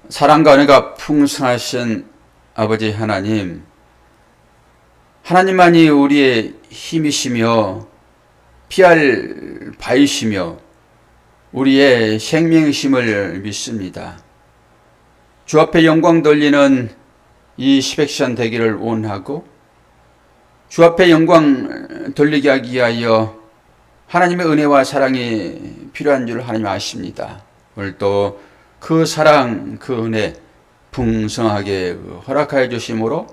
사랑과 은혜가 풍성하신 아버지 하나님, 하나님만이 우리의 힘이시며 피할 바이시며 우리의 생명이심을 믿습니다. 주 앞에 영광 돌리는 이 시백시간 되기를 원하고, 주 앞에 영광 돌리게 하기 위하여 하나님의 은혜와 사랑이 필요한 줄 하나님 아십니다. 오늘도 그 사랑, 그 은혜 풍성하게 허락하여 주심으로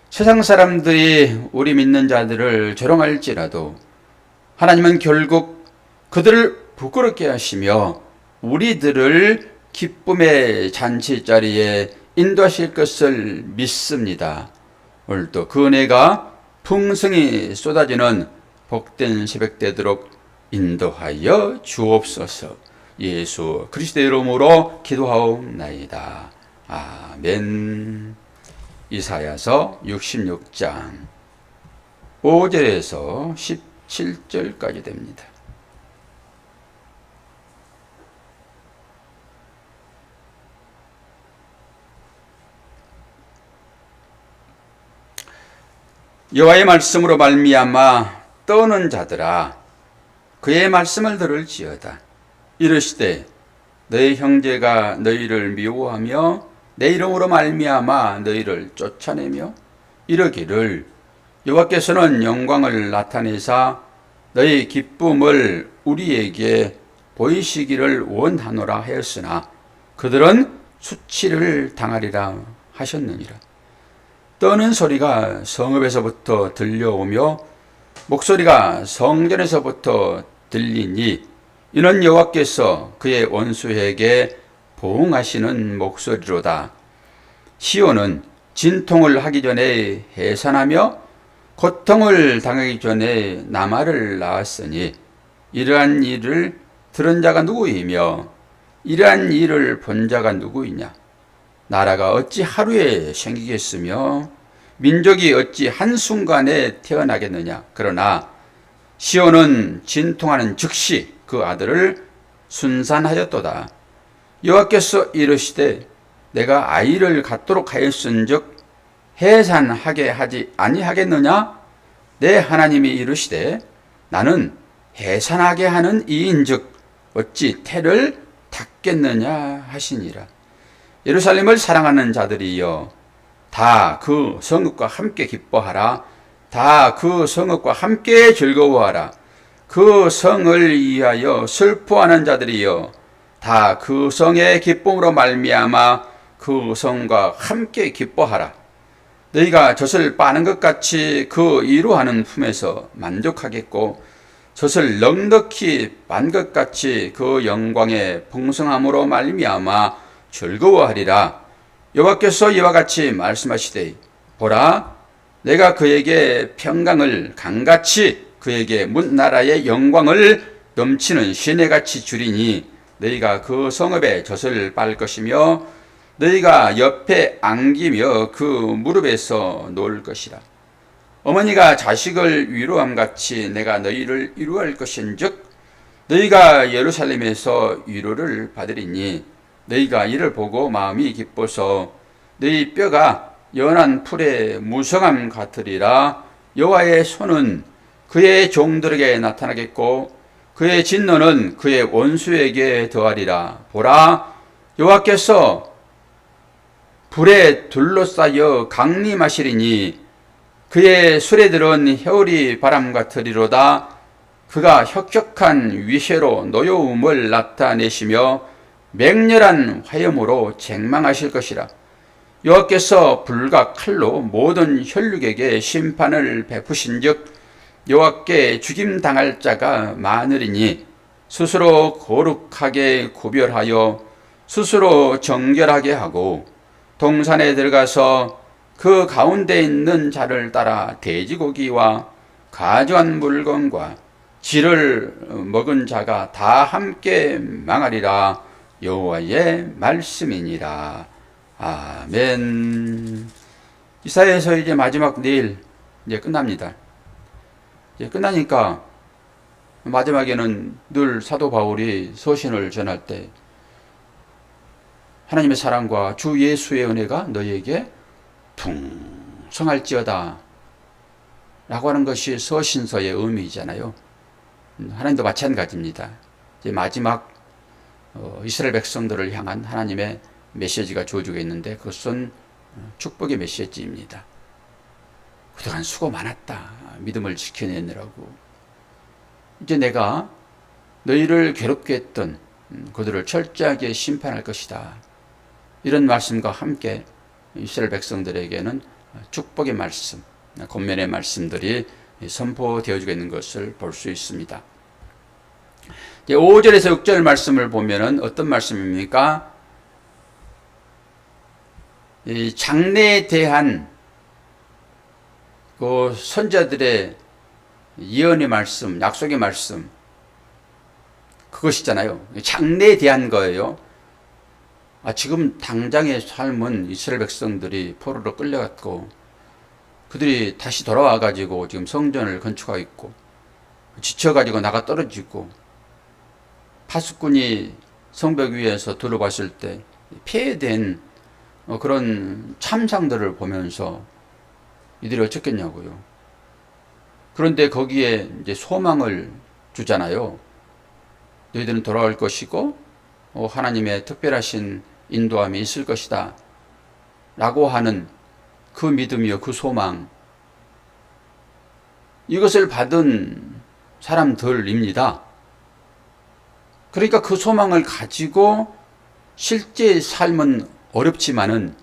세상 사람들이 우리 믿는 자들을 조롱할지라도 하나님은 결국 그들을 부끄럽게 하시며 우리들을 기쁨의 잔치 자리에 인도하실 것을 믿습니다. 오늘도 그 은혜가 풍성히 쏟아지는 복된 새벽 되도록 인도하여 주옵소서. 예수 그리스도의 이름으로 기도하옵나이다. 아멘. 이사야서 66장 5절에서 17절까지 됩니다. 여호와의 말씀으로 말미암아 떠는 자들아, 그의 말씀을 들을지어다. 이르시되 너희 형제가 너희를 미워하며 내 이름으로 말미암아 너희를 쫓아내며 이르기를 여호와께서는 영광을 나타내사 너희 기쁨을 우리에게 보이시기를 원하노라 하였으나 그들은 수치를 당하리라 하셨느니라. 떠는 소리가 성읍에서부터 들려오며 목소리가 성전에서부터 들리니 이는 여호와께서 그의 원수에게 보응하시는 목소리로다. 시온은 진통을 하기 전에 해산하며 고통을 당하기 전에 나말을 낳았으니 이러한 일을 들은 자가 누구이며 이러한 일을 본 자가 누구이냐. 나라가 어찌 하루에 생기겠으며 민족이 어찌 한순간에 태어나겠느냐. 그러나 시온은 진통하는 즉시 그 아들을 순산하였도다. 여호와께서 이르시되 내가 아이를 갖도록 하였은즉 해산하게 하지 아니하겠느냐. 내 하나님이 이르시되 나는 해산하게 하는 이인즉 어찌 태를 닫겠느냐 하시니라. 예루살렘을 사랑하는 자들이여, 다 그 성읍과 함께 기뻐하라. 다 그 성읍과 함께 즐거워하라. 그 성을 위하여 슬퍼하는 자들이여, 다 그 성의 기쁨으로 말미암아 그 성과 함께 기뻐하라. 너희가 젖을 빠는 것 같이 그 이루하는 품에서 만족하겠고 젖을 넉넉히 빤 것 같이 그 영광의 풍성함으로 말미암아 즐거워하리라. 여호와께서 이와 같이 말씀하시되 보라, 내가 그에게 평강을 강같이 그에게 뭇나라의 영광을 넘치는 시내같이 주리니 너희가 그 성읍에 젖을 빨 것이며 너희가 옆에 안기며 그 무릎에서 놓을 것이라. 어머니가 자식을 위로함같이 내가 너희를 위로할 것인즉 너희가 예루살렘에서 위로를 받으리니 너희가 이를 보고 마음이 기뻐서 너희 뼈가 연한 풀의 무성함 같으리라. 여호와의 손은 그의 종들에게 나타나겠고 그의 진노는 그의 원수에게 더하리라. 보라, 여호와께서 불에 둘러싸여 강림하시리니 그의 수레들은 해오리 바람 같으리로다. 그가 혁혁한 위세로 노여움을 나타내시며 맹렬한 화염으로 책망하실 것이라. 여호와께서 불과 칼로 모든 혈육에게 심판을 베푸신즉 여호와께 죽임당할 자가 많으리니 스스로 거룩하게 구별하여 스스로 정결하게 하고 동산에 들어가서 그 가운데 있는 자를 따라 돼지고기와 가져간 물건과 쥐를 먹은 자가 다 함께 망하리라. 여호와의 말씀이니라. 아멘. 이사야에서 이제 마지막 내일 이제 끝납니다. 이제 끝나니까 마지막에는 늘 사도 바울이 서신을 전할 때 하나님의 사랑과 주 예수의 은혜가 너희에게 풍성할지어다 라고 하는 것이 서신서의 의미이잖아요. 하나님도 마찬가지입니다. 이제 마지막 이스라엘 백성들을 향한 하나님의 메시지가 주어지고 있는데 그것은 축복의 메시지입니다. 그동안 수고 많았다. 믿음을 지켜내느라고. 이제 내가 너희를 괴롭게 했던 그들을 철저하게 심판할 것이다. 이런 말씀과 함께 이스라엘 백성들에게는 축복의 말씀, 권면의 말씀들이 선포되어지고 있는 것을 볼 수 있습니다. 5절에서 6절 말씀을 보면은 어떤 말씀입니까? 이 장래에 대한 그 선자들의 예언의 말씀, 약속의 말씀, 그것이잖아요. 장래에 대한 거예요. 지금 당장의 삶은 이스라엘 백성들이 포로로 끌려갔고 그들이 다시 돌아와가지고 지금 성전을 건축하고 있고 지쳐가지고 나가 떨어지고 파수꾼이 성벽 위에서 둘러봤을 때 폐해된 그런 참상들을 보면서 이들이 어쩌겠냐고요. 그런데 거기에 이제 소망을 주잖아요. 너희들은 돌아올 것이고 하나님의 특별하신 인도함이 있을 것이다 라고 하는 그 믿음이요, 그 소망, 이것을 받은 사람들입니다. 그러니까 그 소망을 가지고 실제 삶은 어렵지만은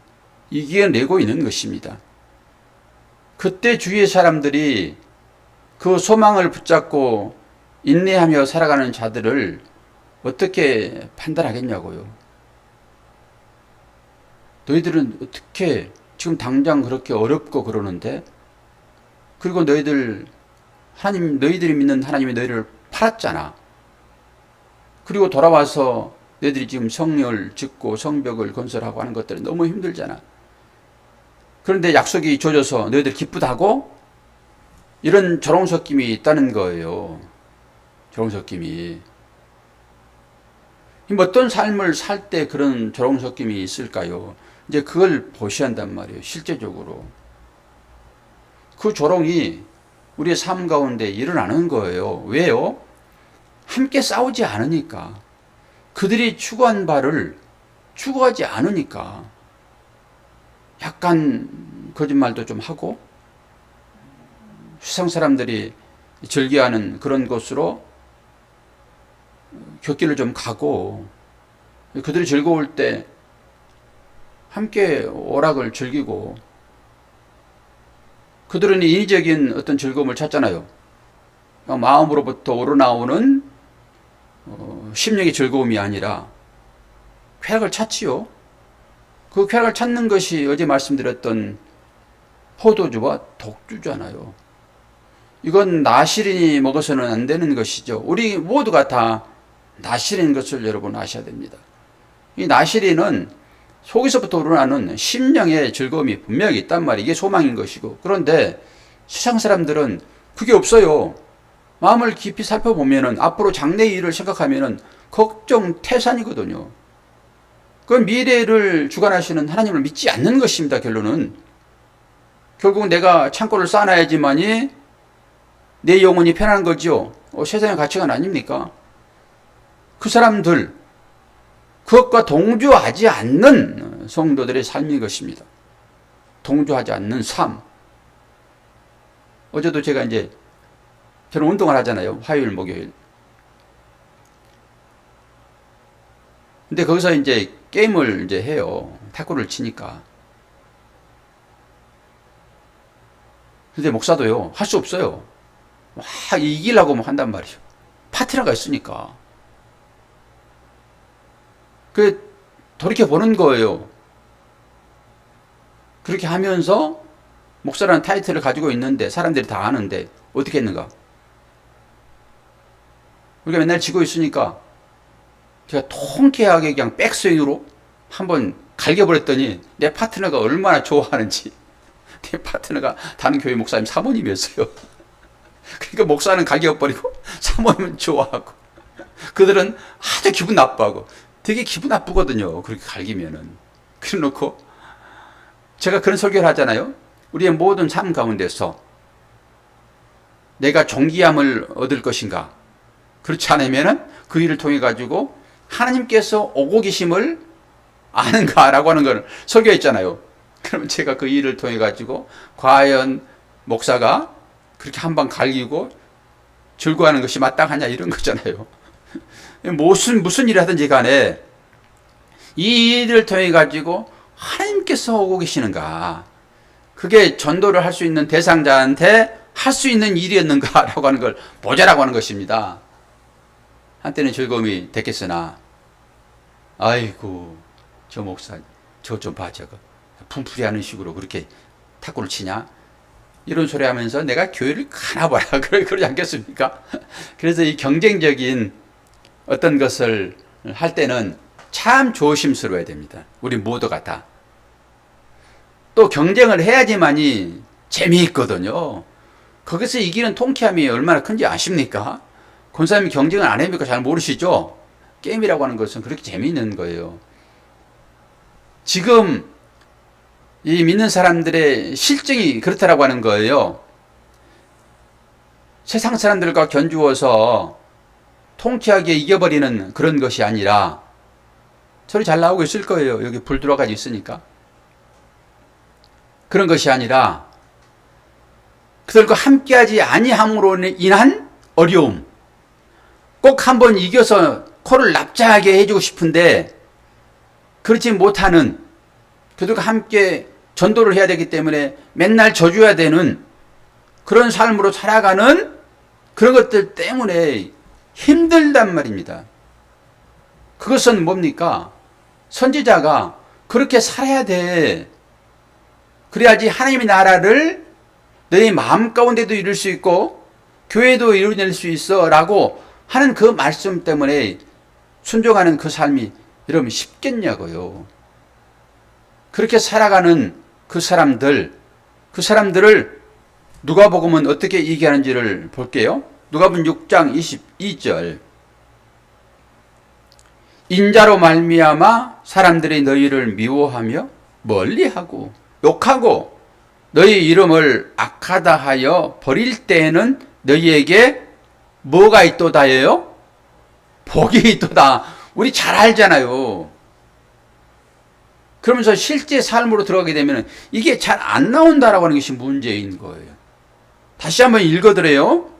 이겨내고 있는 것입니다. 그때 주위의 사람들이 그 소망을 붙잡고 인내하며 살아가는 자들을 어떻게 판단하겠냐고요. 너희들은 어떻게 지금 당장 그렇게 어렵고 그러는데, 그리고 너희들이 믿는 하나님이 너희를 팔았잖아. 그리고 돌아와서 너희들이 지금 성을 짓고 성벽을 건설하고 하는 것들은 너무 힘들잖아. 그런데 약속이 주어져서 너희들 기쁘다고? 이런 조롱섞임이 있다는 거예요. 조롱섞임이. 어떤 삶을 살 때 그런 조롱섞임이 있을까요? 이제 그걸 보셔야 한단 말이에요. 실제적으로. 그 조롱이 우리의 삶 가운데 일어나는 거예요. 왜요? 함께 싸우지 않으니까. 그들이 추구한 바를 추구하지 않으니까. 약간 거짓말도 좀 하고 세상 사람들이 즐겨하는 그런 곳으로 곁길을 좀 가고 그들이 즐거울 때 함께 오락을 즐기고 그들은 인위적인 어떤 즐거움을 찾잖아요. 마음으로부터 우러나오는 심령의 즐거움이 아니라 쾌락을 찾지요. 그 쾌락을 찾는 것이 어제 말씀드렸던 포도주와 독주잖아요. 이건 나실인이 먹어서는 안 되는 것이죠. 우리 모두가 다 나실인 것을 여러분 아셔야 됩니다. 이 나실인은 속에서부터 우러나는 심령의 즐거움이 분명히 있단 말이에요. 이게 소망인 것이고. 그런데 세상 사람들은 그게 없어요. 마음을 깊이 살펴보면은 앞으로 장래의 일을 생각하면은 걱정 태산이거든요. 그건 미래를 주관하시는 하나님을 믿지 않는 것입니다. 결론은. 결국 내가 창고를 쌓아놔야지만이 내 영혼이 편한 거죠. 세상의 가치관 아닙니까? 그 사람들, 그것과 동조하지 않는 성도들의 삶인 것입니다. 동조하지 않는 삶. 어제도 제가 이제 저는 운동을 하잖아요. 화요일, 목요일. 근데 거기서 이제 게임을 이제 해요. 탁구를 치니까. 근데 목사도요, 할 수 없어요. 막 이기려고 막 한단 말이에요. 파트너가 있으니까. 돌이켜보는 거예요. 그렇게 하면서 목사라는 타이틀을 가지고 있는데 사람들이 다 아는데 어떻게 했는가? 우리가 맨날 지고 있으니까 제가 통쾌하게 그냥 백스윙으로 한번 갈겨버렸더니 내 파트너가 얼마나 좋아하는지. 내 파트너가 다른 교회 목사님 사모님이었어요. 그러니까 목사는 갈겨버리고 사모님은 좋아하고 그들은 아주 기분 나빠하고 되게 기분 나쁘거든요. 그렇게 갈기면은. 그래 놓고 제가 그런 설교를 하잖아요. 우리의 모든 삶 가운데서 내가 존귀함을 얻을 것인가? 그렇지 않으면은 그 일을 통해 가지고 하나님께서 오고 계심을 아는가라고 하는 걸 설교했잖아요. 그러면 제가 그 일을 통해 가지고 과연 목사가 그렇게 한 방 갈기고 즐거워하는 것이 마땅하냐 이런 거잖아요. 무슨 일을 하든지 간에 이 일을 통해 가지고 하나님께서 오고 계시는가, 그게 전도를 할 수 있는 대상자한테 할 수 있는 일이었는가라고 하는 걸 보자라고 하는 것입니다. 한때는 즐거움이 됐겠으나 아이고 저 목사 저 좀 봐, 저거 분풀이 하는 식으로 그렇게 탁구를 치냐, 이런 소리 하면서 내가 교회를 가나봐라 그러지 않겠습니까? 그래서 이 경쟁적인 어떤 것을 할 때는 참 조심스러워야 됩니다. 우리 모두가 다. 또 경쟁을 해야지만이 재미있거든요. 거기서 이기는 통쾌함이 얼마나 큰지 아십니까? 권사님이 경쟁을 안 해니까 잘 모르시죠? 게임이라고 하는 것은 그렇게 재미있는 거예요. 지금 이 믿는 사람들의 실정이 그렇다라고 하는 거예요. 세상 사람들과 견주어서 통쾌하게 이겨버리는 그런 것이 아니라, 소리 잘 나오고 있을 거예요. 여기 불 들어가지고 있으니까. 그런 것이 아니라 그들과 함께하지 아니함으로 인한 어려움, 꼭 한번 이겨서 코를 납작하게 해주고 싶은데 그렇지 못하는, 그들과 함께 전도를 해야 되기 때문에 맨날 져줘야 되는 그런 삶으로 살아가는 그런 것들 때문에 힘들단 말입니다. 그것은 뭡니까? 선지자가 그렇게 살아야 돼. 그래야지 하나님의 나라를 너희 마음 가운데도 이룰 수 있고 교회도 이루어낼 수 있어 라고 하는 그 말씀 때문에 순종하는 그 삶이 여러분 쉽겠냐고요. 그렇게 살아가는 그 사람들을 누가복음은 어떻게 얘기하는지를 볼게요. 누가복음 6장 22절. 인자로 말미암아 사람들이 너희를 미워하며 멀리하고 욕하고 너희 이름을 악하다 하여 버릴 때에는 너희에게 뭐가 있도다예요? 복이 있도다. 우리 잘 알잖아요. 그러면서 실제 삶으로 들어가게 되면 이게 잘 안 나온다라고 하는 것이 문제인 거예요. 다시 한번 읽어드려요.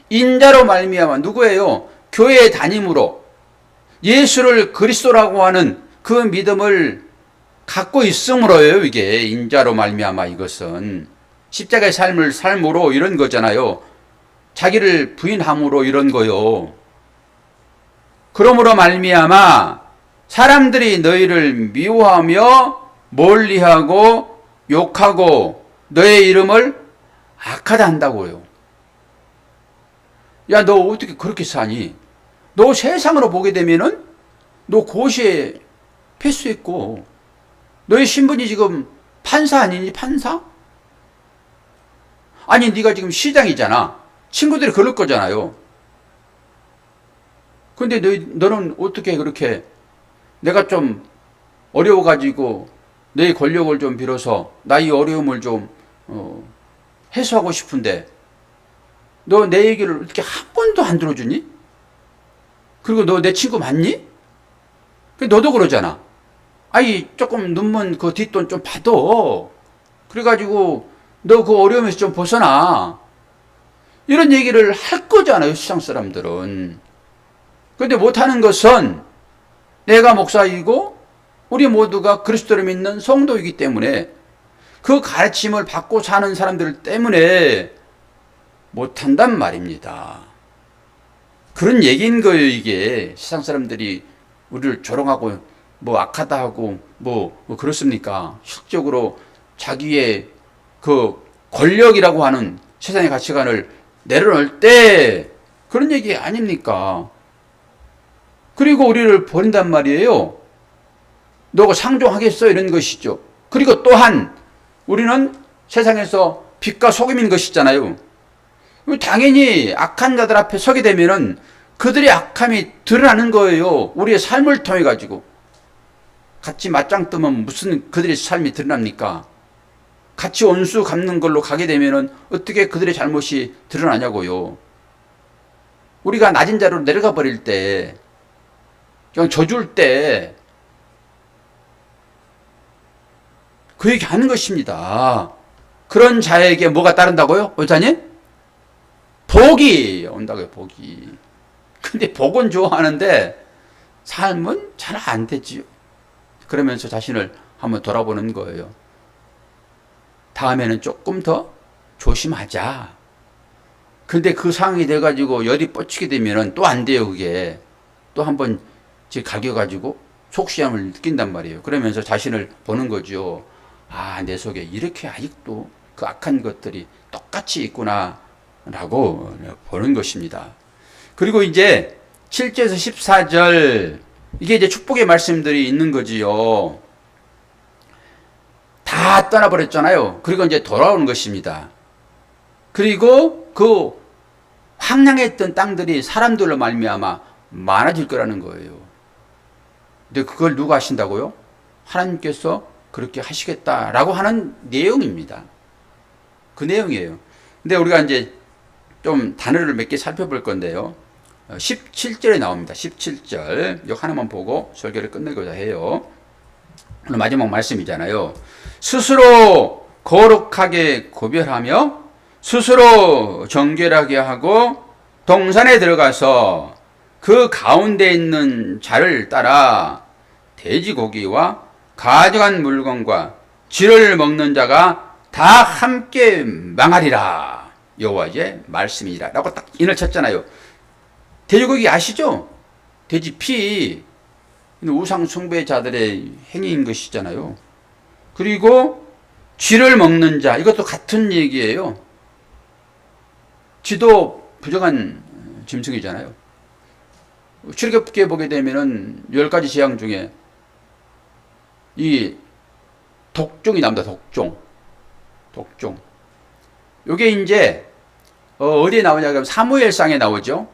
인자로 말미암아, 누구예요? 교회에 다님으로 예수를 그리스도라고 하는 그 믿음을 갖고 있음으로요. 이게 인자로 말미암아, 이것은 십자가의 삶을 삶으로 이런 거잖아요. 자기를 부인함으로 이런 거요. 그러므로 말미암아 사람들이 너희를 미워하며 멀리하고 욕하고 너의 이름을 악하다 한다고요. 야, 너 어떻게 그렇게 사니? 너 세상으로 보게 되면은 너 고시에 패스했고 너의 신분이 지금 판사 아니니? 판사? 아니 네가 지금 시장이잖아. 친구들이 그럴 거잖아요. 근데 너는 어떻게 그렇게, 내가 좀 어려워가지고 너의 권력을 좀 빌어서 나의 어려움을 좀 해소하고 싶은데 너 내 얘기를 이렇게 한 번도 안 들어주니? 그리고 너 내 친구 맞니? 너도 그러잖아. 아이 조금 눈먼 그 뒷돈 좀 받아. 그래가지고 너 그 어려움에서 좀 벗어나. 이런 얘기를 할 거잖아요, 세상 사람들은. 그런데 못하는 것은 내가 목사이고 우리 모두가 그리스도를 믿는 성도이기 때문에 그 가르침을 받고 사는 사람들 때문에 못한단 말입니다. 그런 얘기인 거예요. 이게 세상 사람들이 우리를 조롱하고 뭐 악하다 하고 뭐 그렇습니까? 실적으로 자기의 그 권력이라고 하는 세상의 가치관을 내려놓을 때 그런 얘기 아닙니까? 그리고 우리를 버린단 말이에요. 너가 상종하겠어? 이런 것이죠. 그리고 또한 우리는 세상에서 빛과 소금인 것이잖아요. 당연히 악한 자들 앞에 서게 되면은 그들의 악함이 드러나는 거예요. 우리의 삶을 통해 가지고. 같이 맞짱 뜨면 무슨 그들의 삶이 드러납니까? 같이 원수 갚는 걸로 가게 되면은 어떻게 그들의 잘못이 드러나냐고요. 우리가 낮은 자로 내려가 버릴 때, 그냥 져줄 때, 그 얘기 하는 것입니다. 그런 자에게 뭐가 따른다고요? 의사님? 복이 온다고요, 복이. 근데 복은 좋아하는데 삶은 잘 안 되지요. 그러면서 자신을 한번 돌아보는 거예요. 다음에는 조금 더 조심하자. 근데 그 상황이 돼가지고 열이 뻗치게 되면은 또 안 돼요, 그게. 또 한번 갈겨가지고 속시함을 느낀단 말이에요. 그러면서 자신을 보는 거죠. 아, 내 속에 이렇게 아직도 그 악한 것들이 똑같이 있구나, 라고 보는 것입니다. 그리고 이제 7절에서 14절, 이게 이제 축복의 말씀들이 있는 거지요. 다 떠나버렸잖아요. 그리고 이제 돌아오는 것입니다. 그리고 그 황량했던 땅들이 사람들로 말미암아 많아질 거라는 거예요. 근데 그걸 누가 하신다고요? 하나님께서 그렇게 하시겠다라고 하는 내용입니다. 그 내용이에요. 근데 우리가 이제 좀 단어를 몇 개 살펴볼 건데요. 17절에 나옵니다. 17절. 이거 하나만 보고 설교를 끝내고자 해요. 오늘 마지막 말씀이잖아요. 스스로 거룩하게 구별하며 스스로 정결하게 하고 동산에 들어가서 그 가운데 있는 자를 따라 돼지고기와 가져간 물건과 쥐를 먹는 자가 다 함께 망하리라. 여호와의 말씀이라. 라고 딱 인을 쳤잖아요. 돼지고기 아시죠? 돼지 피. 우상 숭배자들의 행위인 것이잖아요. 그리고 쥐를 먹는 자. 이것도 같은 얘기예요. 쥐도 부정한 짐승이잖아요. 출애굽기에 보게 되면은 10가지 재앙 중에 이 독종이 나옵니다. 독종. 요게 이제 어디에 나오냐 그러면 사무엘상에 나오죠.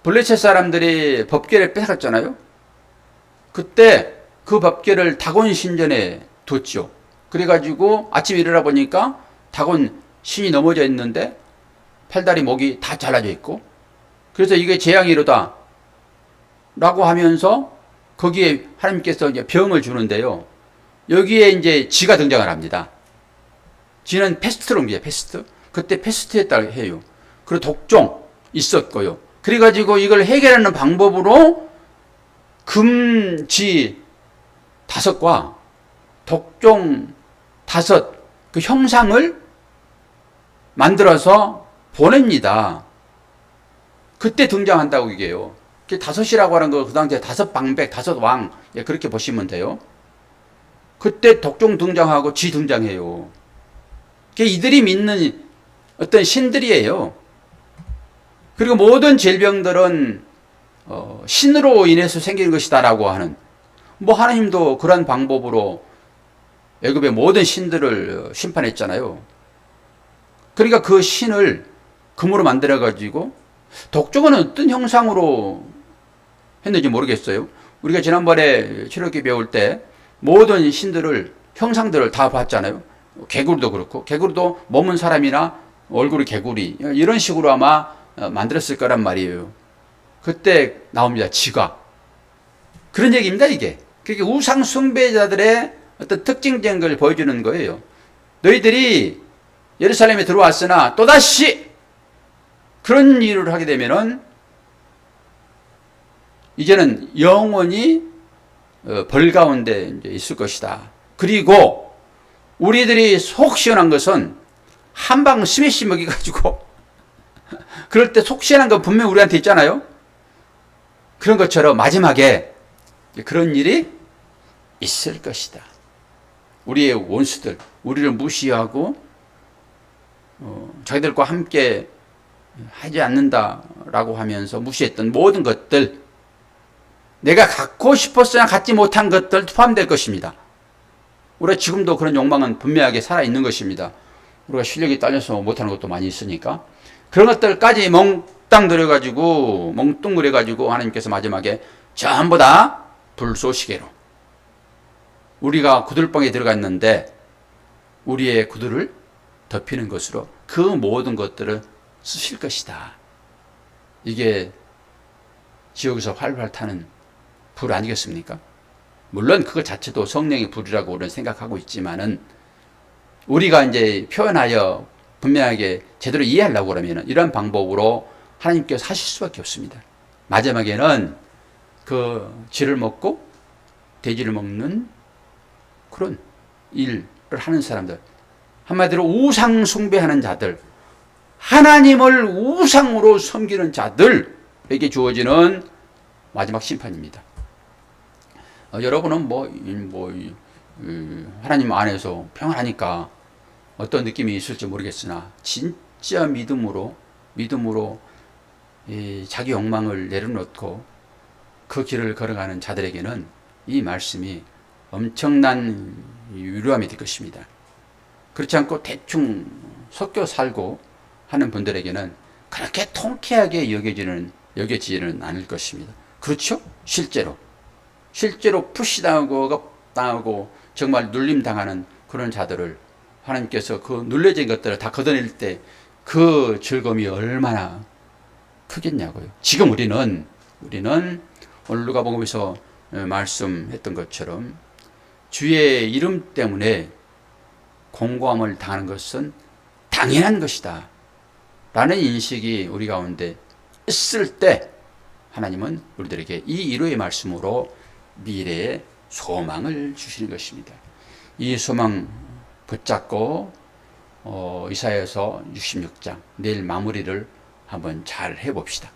블레셋 사람들이 법궤를 뺏어갔잖아요. 그때 그 법궤를 다곤 신전에 뒀죠. 그래가지고 아침에 일어나 보니까 다곤 신이 넘어져 있는데 팔다리 목이 다 잘라져 있고, 그래서 이게 재앙이로다 라고 하면서 거기에 하나님께서 이제 병을 주는데요. 여기에 이제 쥐가 등장을 합니다. 쥐는 패스트로 옮겨요, 패스트. 그때 패스트했다 해요. 그리고 독종 있었고요. 그래가지고 이걸 해결하는 방법으로 금쥐 5과 독종 5 그 형상을 만들어서 보냅니다. 그때 등장한다고 이게요. 5이라고 하는 거 그 당시에 5방백, 5왕, 예, 그렇게 보시면 돼요. 그때 독종 등장하고 쥐 등장해요. 이들이 믿는 어떤 신들이에요. 그리고 모든 질병들은 신으로 인해서 생기는 것이다라고 하는, 하나님도 그런 방법으로 애굽의 모든 신들을 심판했잖아요. 그러니까 그 신을 금으로 만들어 가지고, 독종은 어떤 형상으로 했는지 모르겠어요. 우리가 지난번에 출애굽기 배울 때 모든 신들을 형상들을 다 봤잖아요. 개구리도 그렇고, 개구리도 몸은 사람이나 얼굴이 개구리, 이런 식으로 아마 만들었을 거란 말이에요. 그때 나옵니다. 쥐가. 그런 얘기입니다, 이게. 그러니까 우상 숭배자들의 어떤 특징적인 걸 보여주는 거예요. 너희들이 예루살렘에 들어왔으나 또다시 그런 일을 하게 되면은 이제는 영원히 벌 가운데 이제 있을 것이다. 그리고 우리들이 속 시원한 것은 한 방 스매시 먹여가지고 그럴 때 속 시원한 건 분명히 우리한테 있잖아요. 그런 것처럼 마지막에 그런 일이 있을 것이다. 우리의 원수들, 우리를 무시하고 자기들과 함께 하지 않는다라고 하면서 무시했던 모든 것들, 내가 갖고 싶었으나 갖지 못한 것들 포함될 것입니다. 우리가 지금도 그런 욕망은 분명하게 살아있는 것입니다. 우리가 실력이 딸려서 못하는 것도 많이 있으니까 그런 것들까지 뚝딱 노려가지고 멍뚱그려가지고 하나님께서 마지막에 전부 다 불쏘시개로 우리가 구들방에 들어가 있는데 우리의 구들을 덮이는 것으로 그 모든 것들을 쓰실 것이다. 이게 지옥에서 활활 타는 불 아니겠습니까? 물론 그것 자체도 성령의 불이라고 우리는 생각하고 있지만은 우리가 이제 표현하여 분명하게 제대로 이해하려고 그러면 이런 방법으로 하나님께서 하실 수밖에 없습니다. 마지막에는 그 쥐를 먹고 돼지를 먹는 그런 일을 하는 사람들, 한마디로 우상 숭배하는 자들, 하나님을 우상으로 섬기는 자들에게 주어지는 마지막 심판입니다. 여러분은 하나님 안에서 평안하니까 어떤 느낌이 있을지 모르겠으나 진짜 믿음으로 자기 욕망을 내려놓고 그 길을 걸어가는 자들에게는 이 말씀이 엄청난 위로함이 될 것입니다. 그렇지 않고 대충 섞여 살고 하는 분들에게는 그렇게 통쾌하게 여겨지지는 않을 것입니다. 그렇죠? 실제로 푸시당하고 정말 눌림당하는 그런 자들을 하나님께서 그 눌려진 것들을 다 걷어낼 때 그 즐거움이 얼마나 크겠냐고요. 지금 우리는 오늘 누가복음에서 말씀했던 것처럼 주의 이름 때문에 공고함을 당하는 것은 당연한 것이다 라는 인식이 우리 가운데 있을 때 하나님은 우리들에게 이 위로의 말씀으로 미래의 소망을 주시는 것입니다. 이 소망 붙잡고 이사야서 66장 내일 마무리를 한번 잘 해봅시다.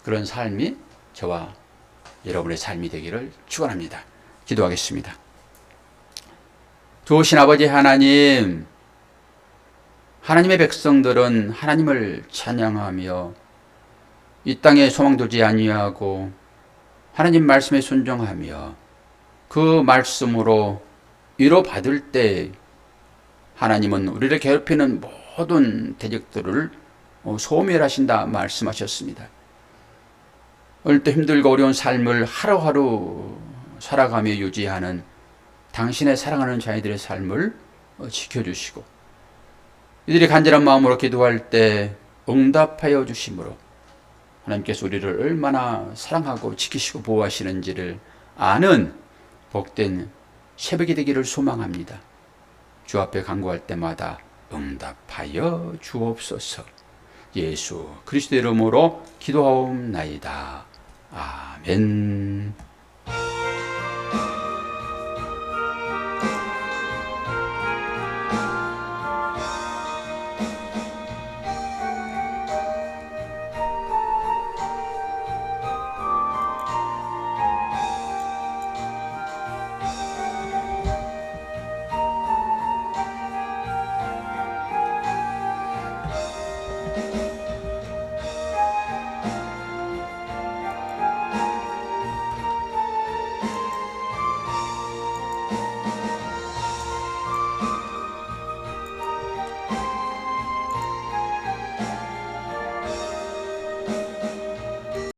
그런 삶이 저와 여러분의 삶이 되기를 축원합니다. 기도하겠습니다. 좋으신 아버지 하나님, 하나님의 백성들은 하나님을 찬양하며 이 땅에 소망 두지 아니하고 하나님 말씀에 순종하며 그 말씀으로 위로받을 때 하나님은 우리를 괴롭히는 모든 대적들을 소멸하신다 말씀하셨습니다. 오늘도 힘들고 어려운 삶을 하루하루 살아가며 유지하는 당신의 사랑하는 자녀들의 삶을 지켜주시고 이들이 간절한 마음으로 기도할 때 응답하여 주심으로 하나님께서 우리를 얼마나 사랑하고 지키시고 보호하시는지를 아는 복된 새벽이 되기를 소망합니다. 주 앞에 간구할 때마다 응답하여 주옵소서. 예수 그리스도의 이름으로 기도하옵나이다. 아멘.